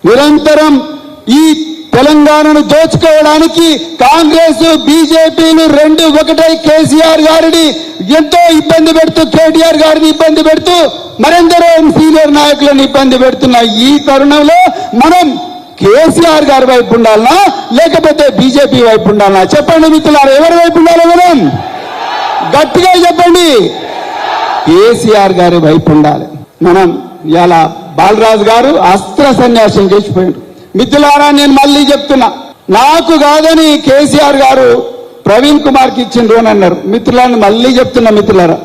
నిరంతరం ఈ తెలంగాణను దోచుకోవడానికి కాంగ్రెస్ బీజేపీలు రెండు ఒకటై కేసీఆర్ గారిని ఎంతో ఇబ్బంది పెడుతూ కేటీఆర్ గారిని ఇబ్బంది పెడుతూ మరెందరో సీనియర్ నాయకులను ఇబ్బంది పెడుతున్న ఈ తరుణంలో మనం కేసీఆర్ గారి వైపు ఉండాలనా లేకపోతే బీజేపీ వైపు ఉండాలనా? చెప్పండి మిత్రులారా, ఎవరి వైపు ఉండాలి? మనం గట్టిగా చెప్పండి, కేసీఆర్ గారి వైపు ఉండాలి. మనం ఇలా బాలరాజు గారు అస్త్ర సన్యాసం చేసిపోయాడు. మిత్రులారా, నేను మళ్ళీ చెప్తున్నా, నాకు కాదని కేసీఆర్ గారు ప్రవీణ్ కుమార్కి ఇచ్చిండ్రు అని అన్నారు. మిత్రులారా, మళ్ళీ చెప్తున్నా మిత్రులారా,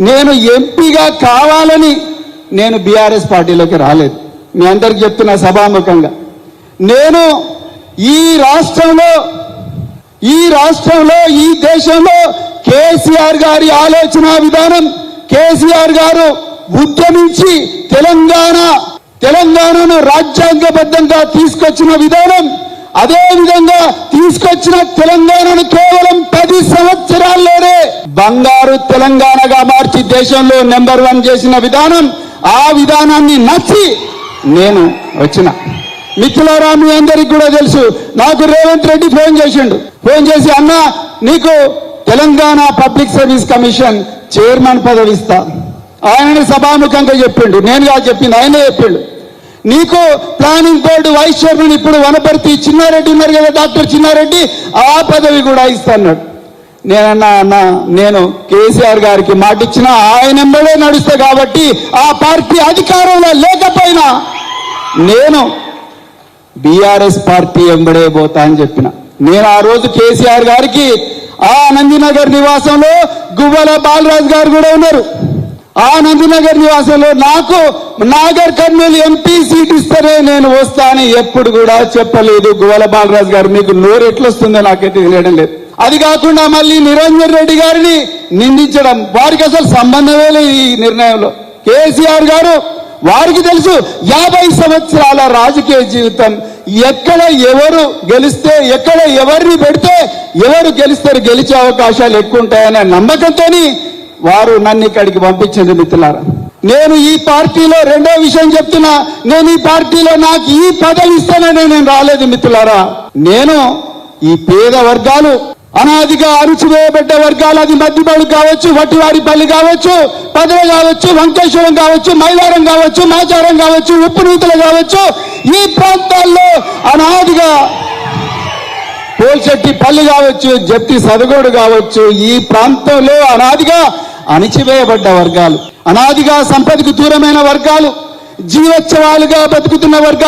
నేను ఎంపీగా కావాలని నేను బీఆర్ఎస్ పార్టీలోకి రాలేదు. మీ అందరికి చెప్తున్నా సభాముఖంగా, నేను ఈ రాష్ట్రంలో ఈ దేశంలో కేసీఆర్ గారి ఆలోచన విధానం, కేసీఆర్ గారు ఉద్యమించి తెలంగాణను రాజ్యాంగబద్ధంగా తీసుకొచ్చిన విధానం, అదే విధంగా తీసుకొచ్చిన తెలంగాణను కేవలం 10 సంవత్సరాల్లోనే బంగారు తెలంగాణగా మార్చి దేశంలో నెంబర్ 1 చేసిన విధానం, ఆ విధానాన్ని నచ్చి నేను వచ్చిన. మిత్రులారా, మీ అందరికి కూడా తెలుసు, నాకు రేవంత్ రెడ్డి ఫోన్ చేసి అన్న నీకు Telangana public service commission chairman పదవి ఇస్తా. ఆయనని సభాముఖంగా చెప్పిండు, నేనుగా చెప్పింది, ఆయనే చెప్పిండు. నీకు ప్లానింగ్ బోర్డు వైస్ చైర్మన్ ఇప్పుడు వనపర్తి చిన్నారెడ్డి ఉన్నారు కదా, డాక్టర్ చిన్నారెడ్డి, ఆ పదవి కూడా ఇస్తాన్నాడు. నేనన్నా అన్న, నేను కేసీఆర్ గారికి మాట ఇచ్చిన ఆయన ఎంబడే నడుస్తా కాబట్టి ఆ పార్టీ అధికారంలో లేకపోయినా నేను బీఆర్ఎస్ పార్టీ ఎంబడే పోతా అని చెప్పిన. నేను ఆ రోజు కేసీఆర్ గారికి ఆ నందినగర్ నివాసంలో గువ్వల బాలరాజు గారు కూడా ఉన్నారు. ఆ నందినగర్ నివాసంలో నాకు నాగర్ కర్నూలు ఎంపీ సీట్ ఇస్తేనే నేను వస్తా అని ఎప్పుడు కూడా చెప్పలేదు గువ్వల బాలరాజు గారు. మీకు నోరు ఎట్లొస్తుందో నాకైతే తెలియడం లేదు. అది కాకుండా మళ్ళీ నిరంజన్ రెడ్డి గారిని నిందించడం, వారికి అసలు సంబంధమే లేదు ఈ నిర్ణయంలో. కేసీఆర్ గారు, వారికి తెలుసు 50 సంవత్సరాల రాజకీయ జీవితం, ఎక్కడ ఎవరు గెలిస్తే, ఎక్కడ ఎవరిని పెడితే ఎవరు గెలిస్తారు, గెలిచే అవకాశాలు ఎక్కువ ఉంటాయనే నమ్మకంతో వారు నన్ను ఇక్కడికి పంపించింది. మిత్రులారా, నేను ఈ పార్టీలో రెండో విషయం చెప్తున్నా, నేను ఈ పార్టీలో నాకు ఈ పదవి ఇస్తానని నేను రాలేదు మిత్రులారా. నేను ఈ పేద వర్గాలు, అనాదిగా అణచివేయబడ్డ వర్గాలు, అది మధ్యబడు కావచ్చు, వట్టివారిపల్లి కావచ్చు, పదవి కావచ్చు, వంకేశ్వరం కావచ్చు, మైలారం కావచ్చు, మాచారం కావచ్చు, ఉప్పునూతలు కావచ్చు, ఈ ప్రాంతాల్లో అనాదిగా పోల్చెట్టిపల్లి కావచ్చు, జప్తి సదగోడు కావచ్చు, ఈ ప్రాంతంలో అనాదిగా అణచివేయబడ్డ వర్గాలు, అనాదిగా సంపదకు దూరమైన వర్గాలు, జీవోత్సవాలుగా బతుకుతున్న వర్గాలు